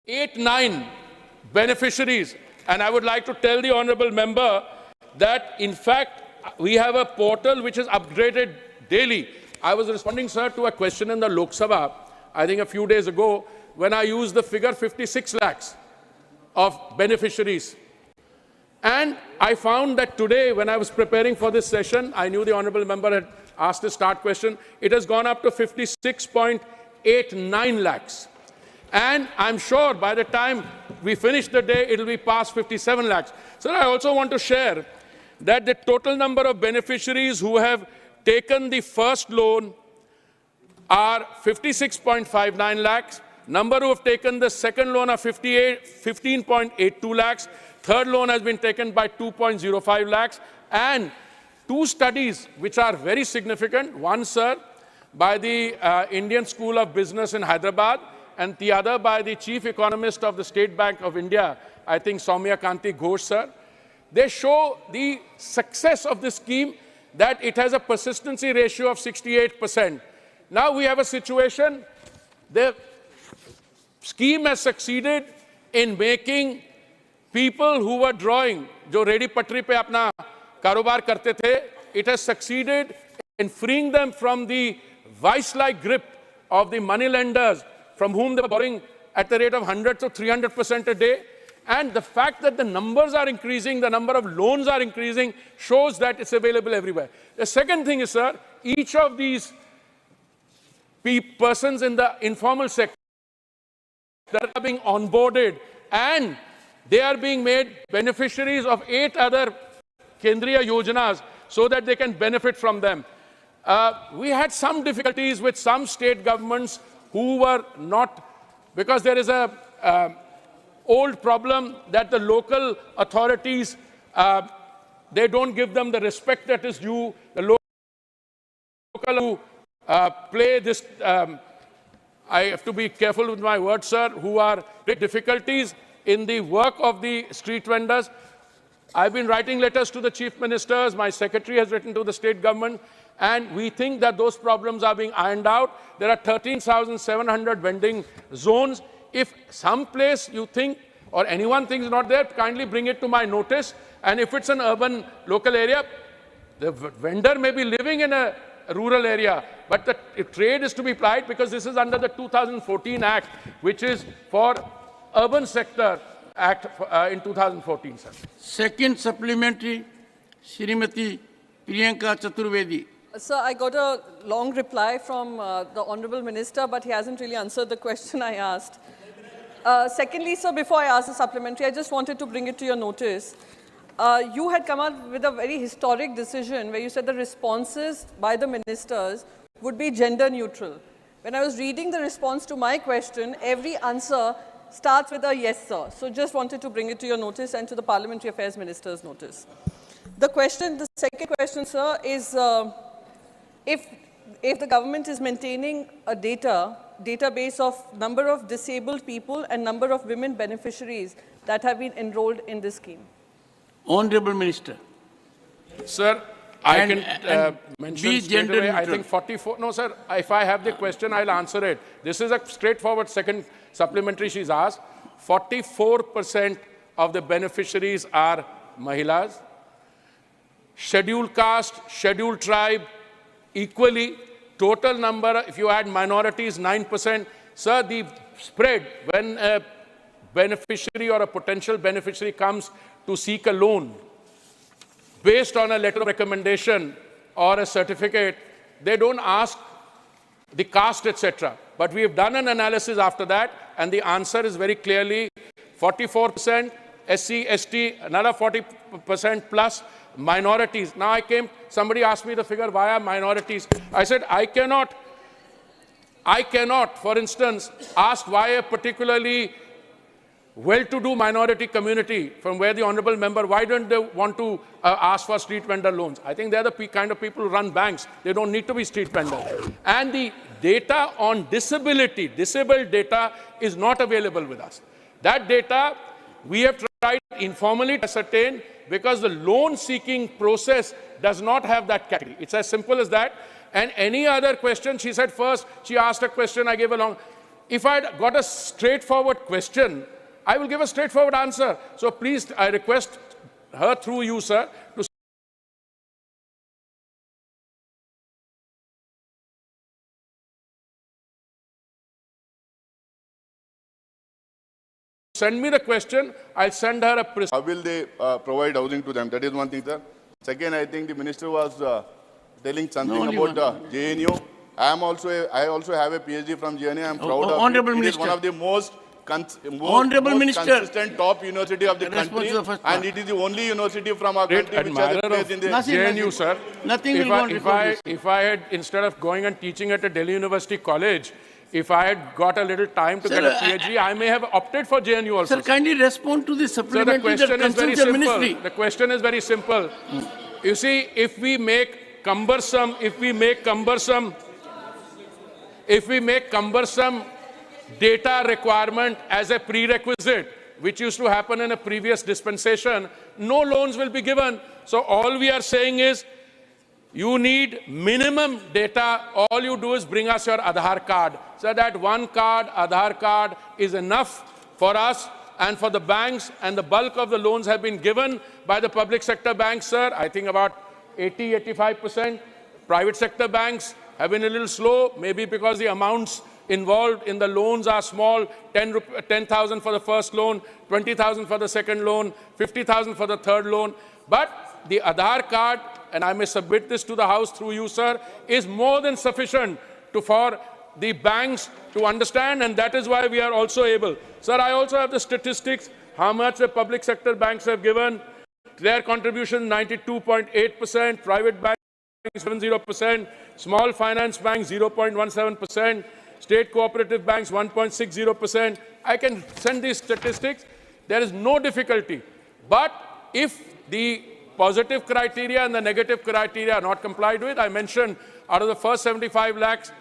8, 9 beneficiaries. And I would like to tell the honorable member that, in fact, we have a portal which is upgraded daily. I was responding, sir, to a question in the Lok Sabha, I think a few days ago, when I used the figure 56 lakhs of beneficiaries. And I found that today, when I was preparing for this session, I knew the honorable member had asked a start question, it has gone up to 56.89 lakhs. And I'm sure by the time we finish the day, it will be past 57 lakhs. So I also want to share that the total number of beneficiaries who have taken the first loan are 56.59 lakhs. Number who have taken the second loan are 15.82 lakhs. Third loan has been taken by 2.05 lakhs. And two studies which are very significant. One, sir, by the Indian School of Business in Hyderabad, and the other by the chief economist of the State Bank of India, I think Soumya Kanti Ghosh, sir. They show the success of this scheme, that it has a persistency ratio of 68%. Now we have a situation, the scheme has succeeded in making people who were drawing, jo ready patri pe apna karobar karte the, it has succeeded in freeing them from the vice-like grip of the money lenders from whom they were borrowing at the rate of 100 to 300% a day. And the fact that the numbers are increasing, the number of loans are increasing, shows that it's available everywhere. The second thing is, sir, each of these persons in the informal sector that are being onboarded, and they are being made beneficiaries of 8 other Kendriya Yojanas so that they can benefit from them. We had some difficulties with some state governments who were not, because there is a old problem that the local authorities, they don't give them the respect that is due. The local who play this, I have to be careful with my words, sir, who are with difficulties in the work of the street vendors. I've been writing letters to the chief ministers, my secretary has written to the state government, and we think that those problems are being ironed out. There are 13,700 vending zones. If some place you think or anyone thinks not there, kindly bring it to my notice. And if it's an urban local area, the vendor may be living in a rural area, but the trade is to be applied, because this is under the 2014 Act, which is for urban sector Act in 2014, sir. Second supplementary, Shrimati Priyanka Chaturvedi. Sir, I got a long reply from the Honourable Minister, but he hasn't really answered the question I asked. Secondly, sir, before I ask the supplementary, I just wanted to bring it to your notice. You had come out with a very historic decision where you said the responses by the ministers would be gender neutral. When I was reading the response to my question, every answer starts with a yes, sir. So just wanted to bring it to your notice and to the Parliamentary Affairs Minister's notice. The second question, sir, is if the government is maintaining a database of number of disabled people and number of women beneficiaries that have been enrolled in this scheme. Honorable Minister. Sir, I can mention straight away, I think 44, no sir, if I have the question, I'll answer it. This is a straightforward second supplementary she's asked. 44% of the beneficiaries are Mahilas. Scheduled caste, scheduled tribe, equally. Total number, if you add minorities, 9%. Sir, the spread when a beneficiary or a potential beneficiary comes to seek a loan, based on a letter of recommendation or a certificate, they don't ask the caste, etc. But we have done an analysis after that, and the answer is very clearly 44% SC, ST, another 40% plus minorities. Now somebody asked me the figure, why are minorities? I said, I cannot, for instance, ask why a particularly well-to-do minority community from where the honorable member, why don't they want to ask for street vendor loans? I think they're the kind of people who run banks. They don't need to be street vendors. And the data on disability, disabled data, is not available with us. That data we have tried informally to ascertain, because the loan-seeking process does not have that category. It's as simple as that. And any other question, she said first, she asked a question, I gave a long. If I had got a straightforward question, I will give a straightforward answer. So please, I request her through you, sir, to send me the question. I'll send her a How will they provide housing to them? That is one thing, sir. Second, I think the minister was telling something only about one. JNU. I also have a PhD from JNU. I am proud of Honorable it. It is Minister. one of the most Honorable Minister. consistent top university of the Response country, to the first and part. it is the only university from our great country which has a admirer place of in the Nothing, JNU, nothing. sir. Nothing will go on record. If I had, instead of going and teaching at a Delhi University college, if I had got a little time to Sir, get a PhD, I may have opted for JNU also. Sir, kindly respond to the So the supplementary that question is very concerns your simple. ministry. The question is very simple. You see, if we make cumbersome data requirement as a prerequisite, which used to happen in a previous dispensation, no loans will be given. So all we are saying is, you need minimum data. All you do is bring us your Aadhaar card. So that one card, Aadhaar card, is enough for us and for the banks, and the bulk of the loans have been given by the public sector banks, sir. I think about 85%. Private sector banks have been a little slow, maybe because the amounts involved in the loans are small. 10,000 for the first loan, 20,000 for the second loan, 50,000 for the third loan. But the Aadhaar card, and I may submit this to the House through you, sir, is more than sufficient for the banks to understand, and that is why we are also able. Sir, I also have the statistics, how much the public sector banks have given. Their contribution 92.8%, private banks 70%, small finance banks 0.17%, state cooperative banks 1.60%. I can send these statistics. There is no difficulty. But if the positive criteria and the negative criteria are not complied with, I mentioned out of the first 75 lakhs,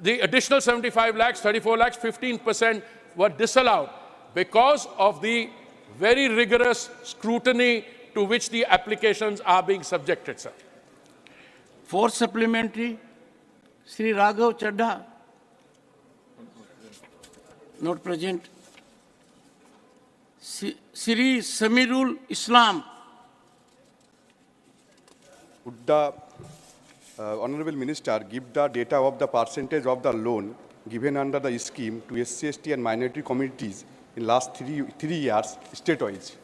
the additional 75 lakhs, 34 lakhs, 15% were disallowed because of the very rigorous scrutiny to which the applications are being subjected, sir. Fourth supplementary, Sri Raghav Chadha, not present. Sri Samirul Islam. Would the Honorable Minister give the data of the percentage of the loan given under the scheme to SC, ST and minority communities in last three years state-wise?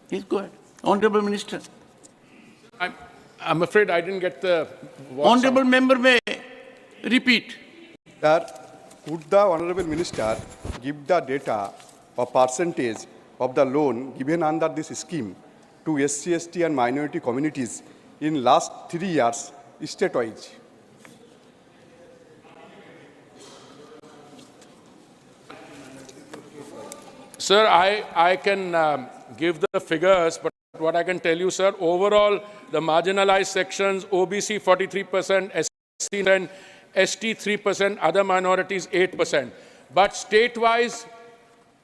Please go ahead. Honorable Minister. I'm afraid I didn't get the... Honorable member may repeat. Sir, would the Honorable Minister give the data or percentage of the loan given under this scheme to SC, ST and minority communities in last 3 years state-wise? Sir, I can give the figures, but what I can tell you, sir, overall, the marginalized sections, OBC 43%, SC 10%, ST 3%, other minorities 8%. But state-wise,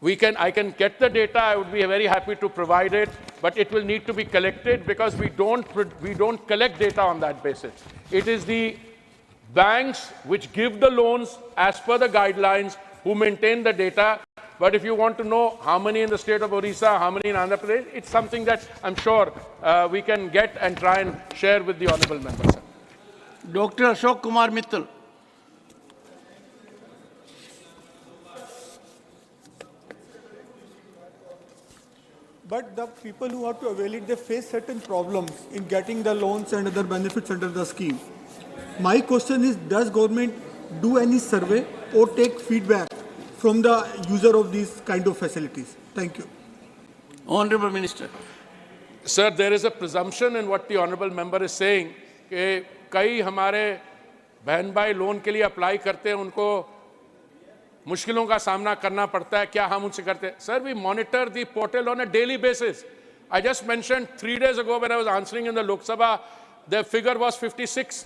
I can get the data. I would be very happy to provide it, but it will need to be collected because we don't collect data on that basis. It is the banks which give the loans as per the guidelines who maintain the data. But if you want to know how many in the state of Orissa, how many in Andhra Pradesh, it's something that I'm sure we can get and try and share with the honorable members. Sir. Dr. Ashok Kumar Mittal. But the people who have to avail it, they face certain problems in getting the loans and other benefits under the scheme. My question is, does government do any survey or take feedback from the user of these kind of facilities? Thank you. Honorable Minister. Sir, there is a presumption in what the honorable member is saying कि कई हमारे बहन भाई loan के लिए apply करते हैं, उनको मुश्किलों का सामना करना पड़ता है. क्या हम उनसे करते हैं? Sir, we monitor the portal on a daily basis. I just mentioned 3 days ago when I was answering in the Lok Sabha, the figure was 56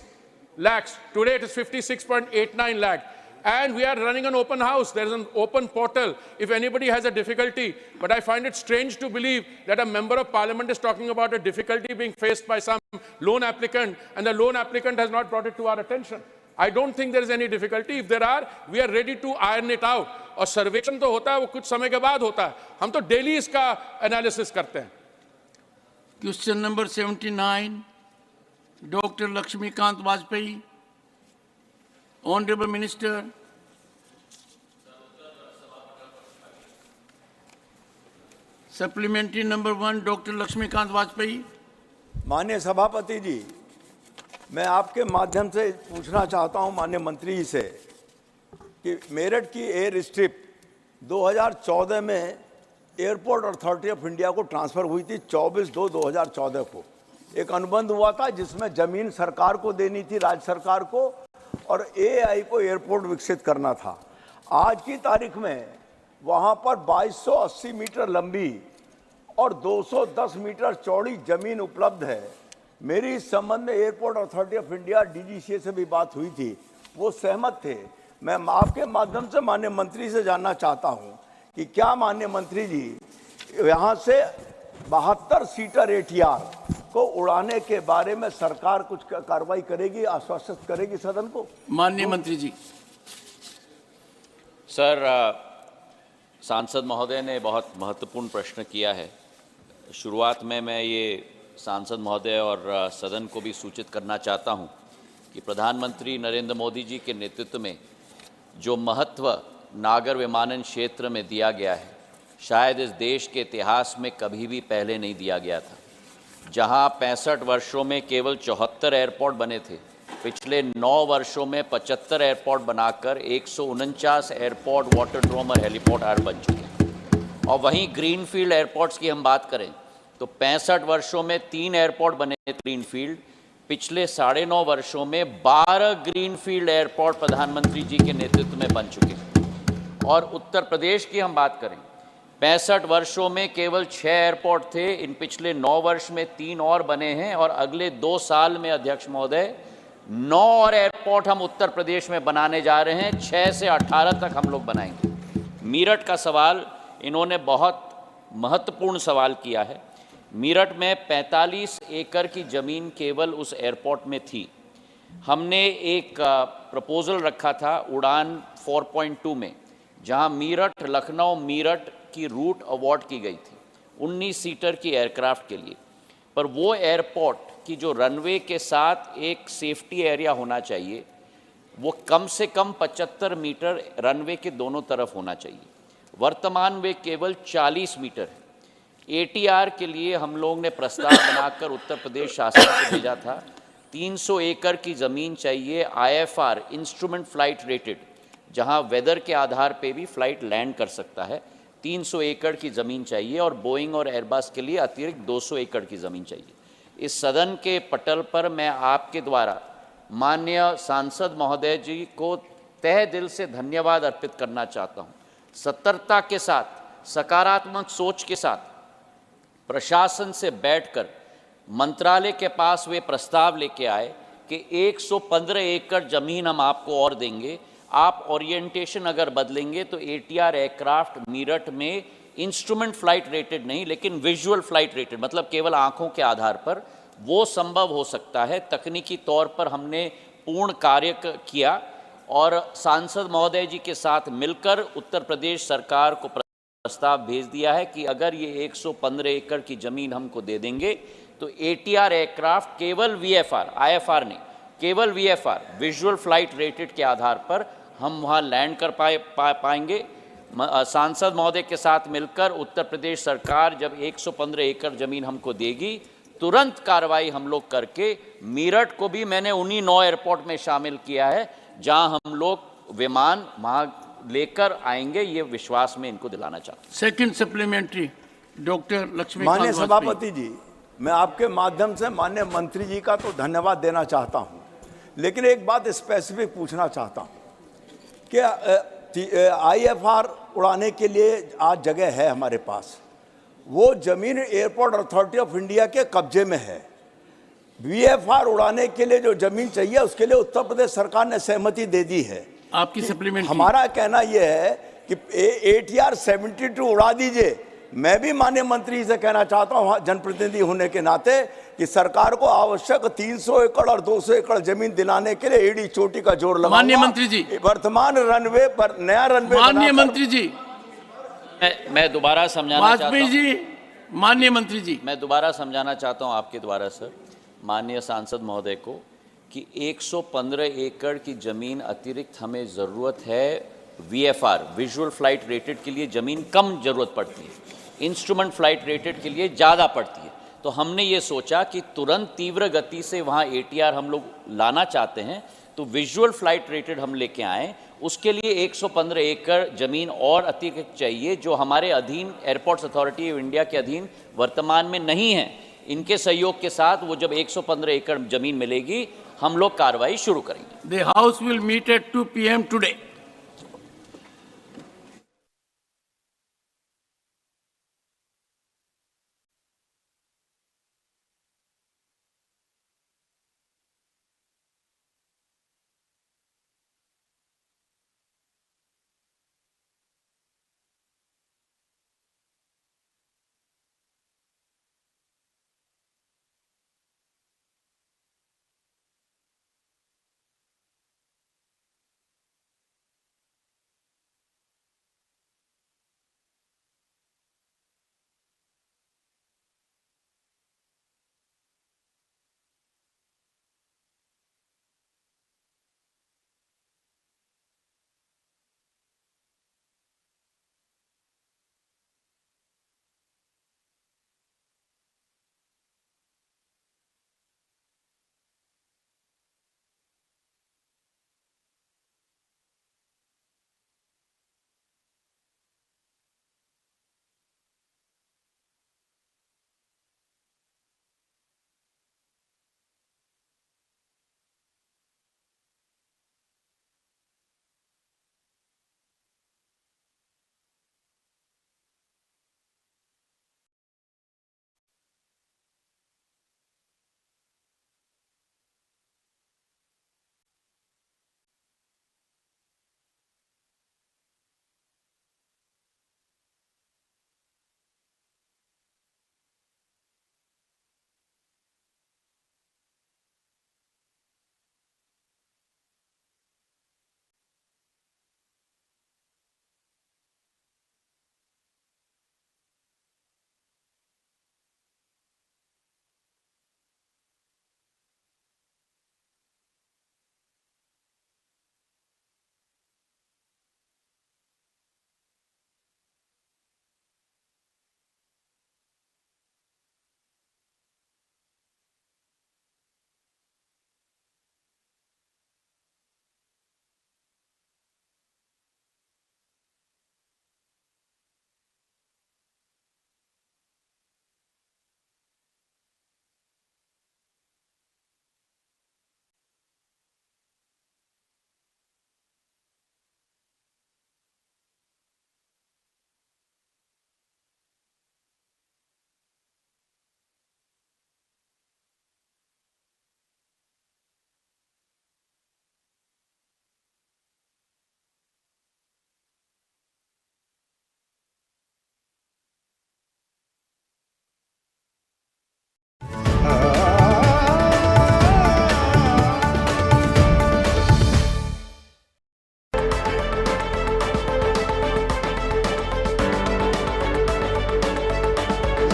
lakhs. Today it is 56.89 lakh. And we are running an open house. There is an open portal if anybody has a difficulty. But I find it strange to believe that a member of parliament is talking about a difficulty being faced by some loan applicant, and the loan applicant has not brought it to our attention. I don't think there is any difficulty. If there are, we are ready to iron it out. और सर्वेक्षण तो होता है, वो कुछ समय के बाद होता है. हम तो डेली इसका एनालिसिस करते हैं. Question number 79, Dr. Lakshmikant Vajpayee. Honorable Minister. Supplementary number 1, Dr. Lakshmikant Vajpayee. माननीय सभापति जी, मैं आपके माध्यम से पूछना चाहता हूं माननीय मंत्री जी से कि मेरठ की एयर स्ट्रिप 2014 में एयरपोर्ट अथॉरिटी ऑफ इंडिया को ट्रांसफर हुई थी 24/2/2014 को. एक अनुबंध हुआ था जिसमें जमीन सरकार को देनी थी, राज्य सरकार को, और एआई को एयरपोर्ट विकसित करना था. आज की तारीख में वहां पर 2280 मीटर लंबी और 210 मीटर चौड़ी जमीन उपलब्ध है. मेरी इस संबंध में airport authority of India DGCA से भी बात हुई थी, वो सहमत थे. मैं आपके माध्यम से माननीय मंत्री से जानना चाहता हूं कि क्या माननीय मंत्री जी यहां से 72 सीटर एटीआर को उड़ाने के बारे में सरकार कुछ कार्रवाई करेगी, आश्वासित करेगी सदन को? माननीय मंत्री जी. सर, सांसद महोदय ने बहुत महत्वपूर्ण प्रश्न किया है. शुरुआत में मैं ये सांसद महोदय और सदन को भी सूचित करना चाहता हूं कि प्रधानमंत्री नरेंद्र मोदी जी के नेतृत्व में जो महत्व नागर विमानन क्षेत्र में दिया गया है, शायद इस देश के इतिहास में कभी भी पहले नहीं दिया गया था. जहां 65 वर्षों में केवल 74 एयरपोर्ट बने थे, पिछले 9 वर्षों में 75 एयरपोर्ट बनाकर 149 एयरपोर्ट, वाटरड्रोम और हेलीपोर्ट बन चुके हैं. और वहीं ग्रीनफील्ड एयरपोर्ट्स की हम बात करें तो 65 वर्षों में 3 एयरपोर्ट बने ग्रीनफील्ड. पिछले 9.5 वर्षों में 12 ग्रीनफील्ड एयरपोर्ट प्रधानमंत्री जी के नेतृत्व में बन चुके हैं. और उत्तर प्रदेश की हम बात करें, 65 वर्षों में केवल 6 एयरपोर्ट थे. इन पिछले 9 वर्ष में 3 और बने हैं और अगले 2 साल में अध्यक्ष महोदय 9 और एयरपोर्ट हम उत्तर प्रदेश में बनाने जा रहे हैं. 6 से 18 तक हम लोग बनाएंगे. मीरठ का सवाल इन्होंने बहुत महत्वपूर्ण सवाल किया है. मीरठ में 45 एकड़ की ज़मीन केवल उस एयरपोर्ट में थी. हमने एक प्रपोज़ल रखा था उड़ान 4.2 में, जहां मीरठ लखनऊ मीरठ की रूट अवार्ड की गई थी 19 सीटर की एयरक्राफ्ट के लिए. पर वो एयरपोर्ट की जो रनवे के साथ एक सेफ्टी एरिया होना चाहिए, वो कम से कम 75 मीटर रनवे के दोनों तरफ होना चाहिए. वर्तमान में केवल 40 मीटर है. एटीआर के लिए हम लोग ने प्रस्ताव बनाकर उत्तर प्रदेश शासन को भेजा था. 300 एकड़ की ज़मीन चाहिए, आईएफआर इंस्ट्रूमेंट फ्लाइट रेटेड, जहां वेदर के आधार पे भी फ्लाइट लैंड कर सकता है. 300 एकड़ की ज़मीन चाहिए और बोइंग और एयरबस के लिए अतिरिक्त 200 एकड़ की ज़मीन चाहिए. इस सदन के पटल पर मैं आपके द्वारा माननीय सांसद महोदय जी को तहे दिल से धन्यवाद अर्पित करना चाहता हूँ. सतर्कता के साथ, सकारात्मक सोच के साथ प्रशासन से बैठकर मंत्रालय के पास वे प्रस्ताव लेके आए कि 115 एकड़ ज़मीन हम आपको और देंगे. आप ओरिएंटेशन अगर बदलेंगे तो एटीआर एयरक्राफ्ट मीरठ में इंस्ट्रूमेंट फ्लाइट रेटेड नहीं लेकिन विजुअल फ्लाइट रेटेड, मतलब केवल आंखों के आधार पर, वो संभव हो सकता है. तकनीकी तौर पर हमने पूर्ण कार्य किया और सांसद महोदय जी के साथ मिलकर उत्तर प्रदेश सरकार को प्रस्ताव भेज दिया है कि अगर ये 115 एकड़ की ज़मीन हमको दे देंगे तो एटीआर एयरक्राफ्ट केवल वीएफआर, आईएफआर नहीं, केवल वीएफआर विजुअल फ्लाइट रेटेड के आधार पर हम वहाँ लैंड कर पाएंगे. सांसद महोदय के साथ मिलकर उत्तर प्रदेश सरकार जब 115 एकड़ ज़मीन हमको देगी, तुरंत कार्रवाई हम लोग करके मीरठ को भी मैंने उन्हीं 9 एयरपोर्ट में शामिल किया है जहां हम लोग विमान वहां लेकर आएंगे. ये विश्वास में इनको दिलाना चाहता हूं. सेकंड सप्लीमेंट्री डॉक्टर लक्ष्मीकांत माननीय वाजपेयी. सभापति जी, मैं आपके माध्यम से माननीय मंत्री जी का तो धन्यवाद देना चाहता हूं, लेकिन एक बात स्पेसिफिक पूछना चाहता हूं कि आईएफआर उड़ाने के लिए आज जगह है हमारे पास, वो जमीन एयरपोर्ट अथॉरिटी ऑफ इंडिया के कब्जे में है. वीएफआर उड़ाने के लिए जो जमीन चाहिए उसके लिए उत्तर प्रदेश सरकार ने सहमति दे दी है. आपकी सप्लीमेंट्री। हमारा कहना यह है कि ATR 72 उड़ा दीजिए। मैं भी माननीय मंत्री से कहना चाहता हूं जनप्रतिनिधि होने के नाते कि सरकार को आवश्यक 300 एकड़ और 200 एकड़ जमीन दिलाने के लिए एड़ी चोटी का जोर लगाऊंगा। माननीय मंत्री जी, वर्तमान रनवे पर नया रनवे माननीय मंत्री जी, मैं दोबारा समझाना चाहता वाजपेयी हूं। जी, माननीय मंत्री जी, मैं दोबारा समझाना चाहता हूं आपके द्वारा सर, माननीय सांसद महोदय को, कि 115 एकड़ की जमीन अतिरिक्त हमें ज़रूरत है VFR, विजुअल फ्लाइट रेटेड के लिए ज़मीन कम ज़रूरत पड़ती है, इंस्ट्रूमेंट फ्लाइट रेटेड के लिए ज़्यादा पड़ती है। तो हमने ये सोचा कि तुरंत तीव्र गति से वहाँ ATR हम लोग लाना चाहते हैं, तो विजुअल फ्लाइट रेटेड हम लेके आए। उसके लिए 115 एकड़ ज़मीन और अतिरिक्त चाहिए, जो हमारे अधीन एयरपोर्ट्स अथॉरिटी ऑफ इंडिया के अधीन वर्तमान में नहीं है। इनके सहयोग के साथ वो जब 115 एकड़ ज़मीन मिलेगी, हम लोग कार्रवाई शुरू करेंगे। the House will meet at 2 p.m. today.